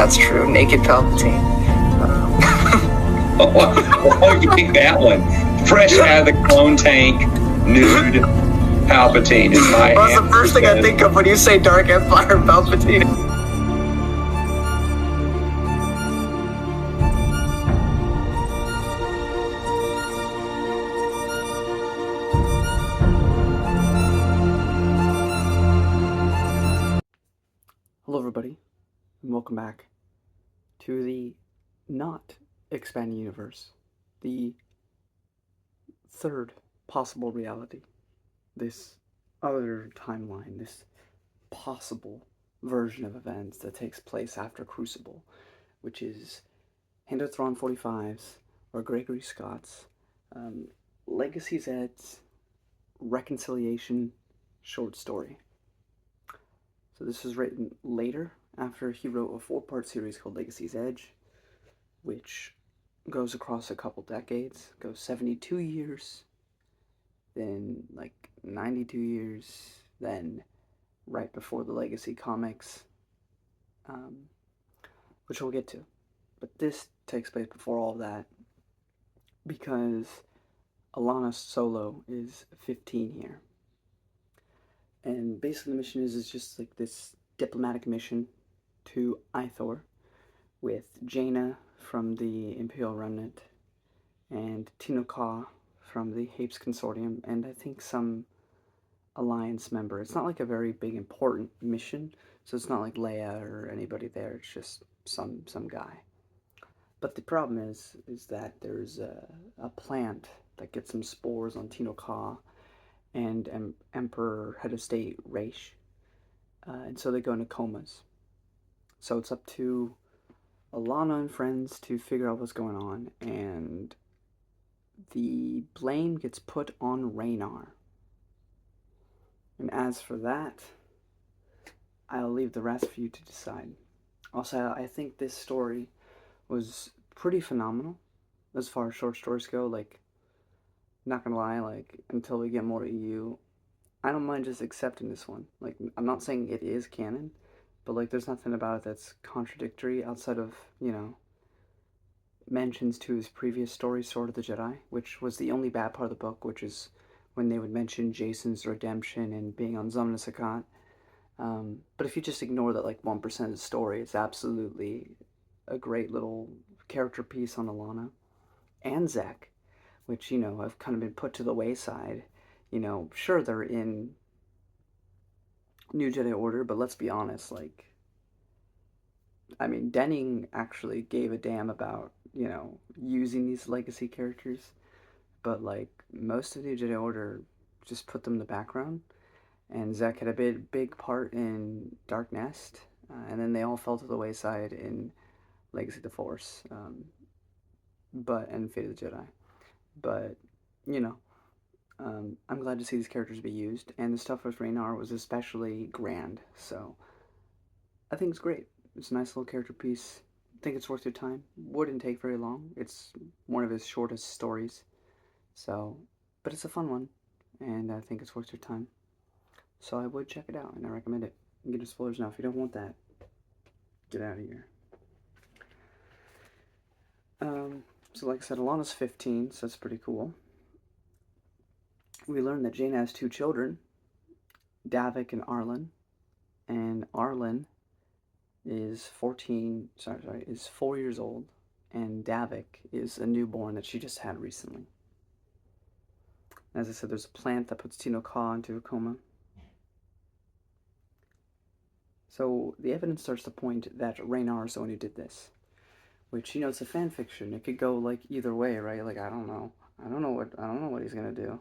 that's true. Naked Palpatine. Oh, you pick that one. Fresh out of the clone tank, nude Palpatine is my Well, that's the first thing I think of when you say Dark Empire Palpatine. Hello everybody, and welcome back to the not expanding universe, the third possible reality, this other timeline, this possible version of events that takes place after Crucible, which is Hand of Thrawn 45's or Gregory Scott's Legacy's Ed's Reconciliation short story. So this was written later, after he wrote a 4-part series called Legacy's Edge, which goes across a couple decades, goes 72 years, then like 92 years, then right before the Legacy comics, which we'll get to. But this takes place before all of that, because Alana Solo is 15 here. And basically the mission is just like this diplomatic mission to Ithor with Jaina from the Imperial Remnant and Tinoka from the Hapes Consortium, and I think some Alliance member. It's not like a very big important mission, so it's not like Leia or anybody there, it's just some guy. But the problem is that there's a plant that gets some spores on Tinoka and Emperor Head of State Raish, and so they go into comas. So it's up to Alana and friends to figure out what's going on, and the blame gets put on Raynar. And as for that, I'll leave the rest for you to decide. Also, I think this story was pretty phenomenal as far as short stories go. Like, not gonna lie, like, until we get more EU, I don't mind just accepting this one. Like, I'm not saying it is canon, but, like, there's nothing about it that's contradictory outside of, you know, mentions to his previous story, Sword of the Jedi, which was the only bad part of the book, which is when they would mention Jason's redemption and being on Zamna Sakat. But if you just ignore that, like, 1% of the story, it's absolutely a great little character piece on Alana. And Zek, which, you know, have kind of been put to the wayside. You know, sure, they're in New Jedi Order, but let's be honest, like, I mean, Denning actually gave a damn about, you know, using these legacy characters, but, like, most of New Jedi Order just put them in the background, and Zek had a big part in Dark Nest, and then they all fell to the wayside in Legacy of the Force, and Fate of the Jedi. But, you know, I'm glad to see these characters be used, and the stuff with Raynar was especially grand, so I think it's great. It's a nice little character piece. I think it's worth your time. Wouldn't take very long. It's one of his shortest stories, so, but it's a fun one, and I think it's worth your time. So I would check it out, and I recommend it. You can get spoilers now. If you don't want that, get out of here. So like I said, Alana's 15, so that's pretty cool. We learned that Jane has 2 children, Davik and Arlen, and Arlen is 4 years old, and Davik is a newborn that she just had recently. As I said, there's a plant that puts Tinoka into a coma. So the evidence starts to point that Raynar is the one who did this, which, you know, it's a fan fiction. It could go like either way, right? Like, I don't know what he's gonna do,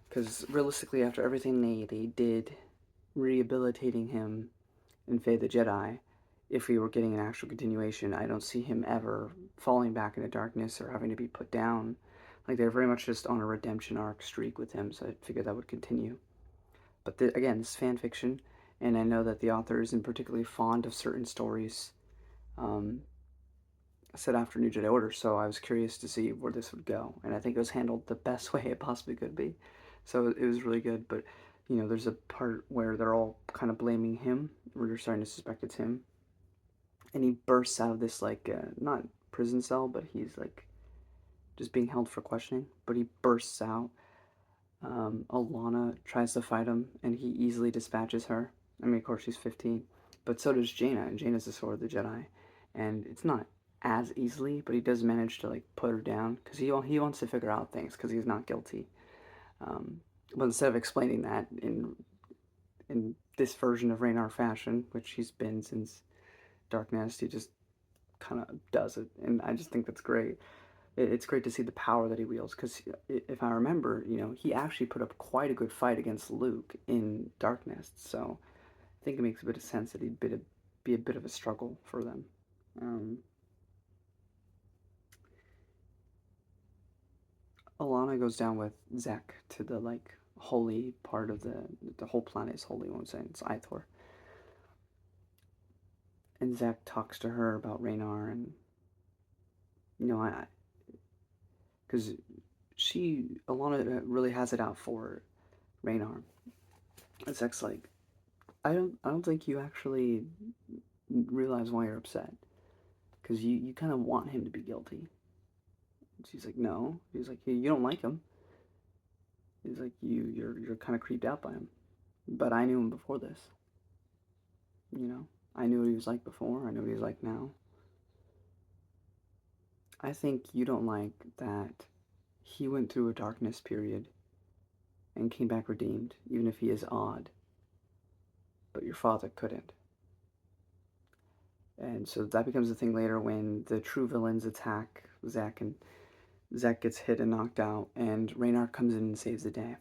because realistically, after everything they did rehabilitating him in Fate of the Jedi, if we were getting an actual continuation, I don't see him ever falling back into darkness or having to be put down. Like, they're very much just on a redemption arc streak with him, so I figured that would continue. But again, this is fan fiction, and I know that the author isn't particularly fond of certain stories set after New Jedi Order, so I was curious to see where this would go, and I think it was handled the best way it possibly could be. So it was really good, but, you know, there's a part where they're all kind of blaming him, where they're starting to suspect it's him. and he bursts out of this, like, not prison cell, but he's, like, just being held for questioning, but he bursts out. Alana tries to fight him, and he easily dispatches her. I mean, of course, she's 15, but so does Jaina, and Jaina's the Sword of the Jedi, and it's not as easily, but he does manage to, like, put her down, because he wants to figure out things, because he's not guilty. But instead of explaining that in this version of Raynar fashion, which he's been since Dark Nest, he just kind of does it, and I just think that's great. It's great to see the power that he wields, because if I remember, he actually put up quite a good fight against Luke in Dark Nest, so I think it makes a bit of sense that he'd be a bit of a struggle for them. Alana goes down with Zek to the, like, holy part of the whole planet is holy, won't say, it's Ithor. And Zek talks to her about Raynar, and, because Alana really has it out for Raynar. And Zek's like, I don't think you actually realize why you're upset, because you kind of want him to be guilty. And she's like, no. He's like, you don't like him. He's like, you're kind of creeped out by him, but I knew him before this. I knew what he was like before. I know what he's like now. I think you don't like that he went through a darkness period and came back redeemed, even if he is odd. But your father couldn't. And so that becomes a thing later when the true villains attack Zek, and Zek gets hit and knocked out, and Raynar comes in and saves the day.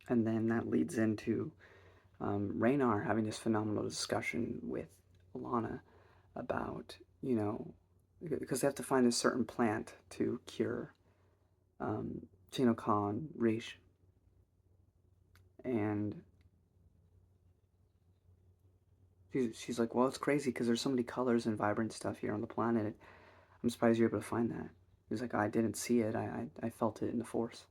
And then that leads into Raynar having this phenomenal discussion with Alana about, because they have to find a certain plant to cure Geno Khan, Rish. And she's like, well, it's crazy because there's so many colors and vibrant stuff here on the planet. I'm surprised you're able to find that. He's like, I didn't see it. I felt it in the Force.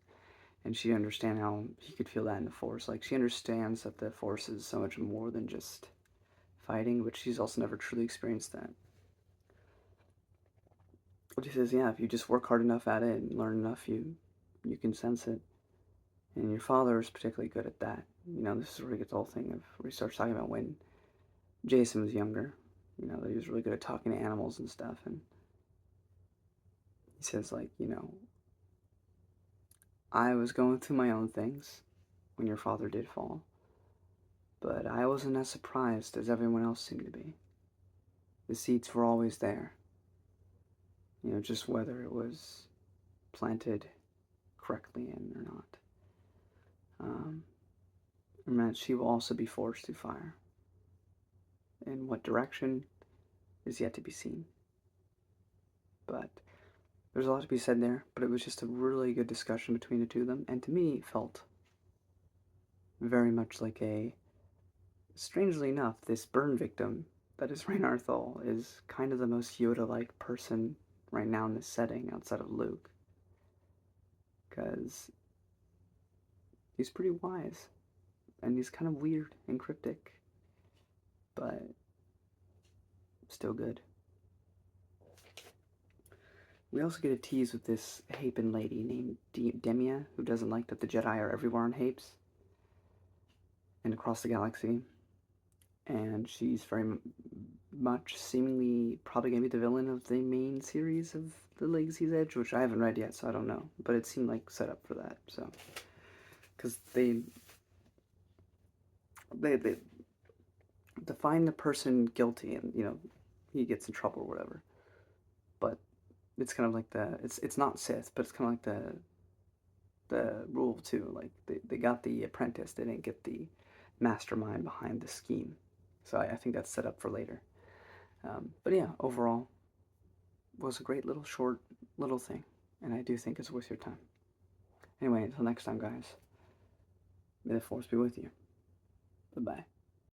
And she understands how he could feel that in the Force. Like, she understands that the Force is so much more than just fighting, but she's also never truly experienced that. But he says, yeah, if you just work hard enough at it and learn enough, you can sense it. And your father is particularly good at that. This is where he gets the whole thing of where he starts talking about when Jason was younger, that he was really good at talking to animals and stuff. And he says, like, I was going through my own things when your father did fall, but I wasn't as surprised as everyone else seemed to be. The seeds were always there, just whether it was planted correctly in or not. And that she will also be forged through fire. In what direction is yet to be seen. But there's a lot to be said there, but it was just a really good discussion between the two of them, and to me, it felt very much like strangely enough, this burn victim that is Raynar Thol is kind of the most Yoda-like person right now in this setting outside of Luke. Because he's pretty wise, and he's kind of weird and cryptic, but still good. We also get a tease with this Hapen lady named Demia, who doesn't like that the Jedi are everywhere on Hapes and across the galaxy. And she's very much seemingly probably going to be the villain of the main series of the Legacy's Edge, which I haven't read yet, so I don't know. But it seemed like set up for that, so. Because they find the person guilty and, he gets in trouble or whatever. But it's kind of like it's not Sith, but it's kind of like the rule too. Like they got the apprentice, they didn't get the mastermind behind the scheme. So I think that's set up for later. But yeah, overall, was a great little short little thing, and I do think it's worth your time. Anyway, until next time, guys. May the Force be with you. Bye-bye.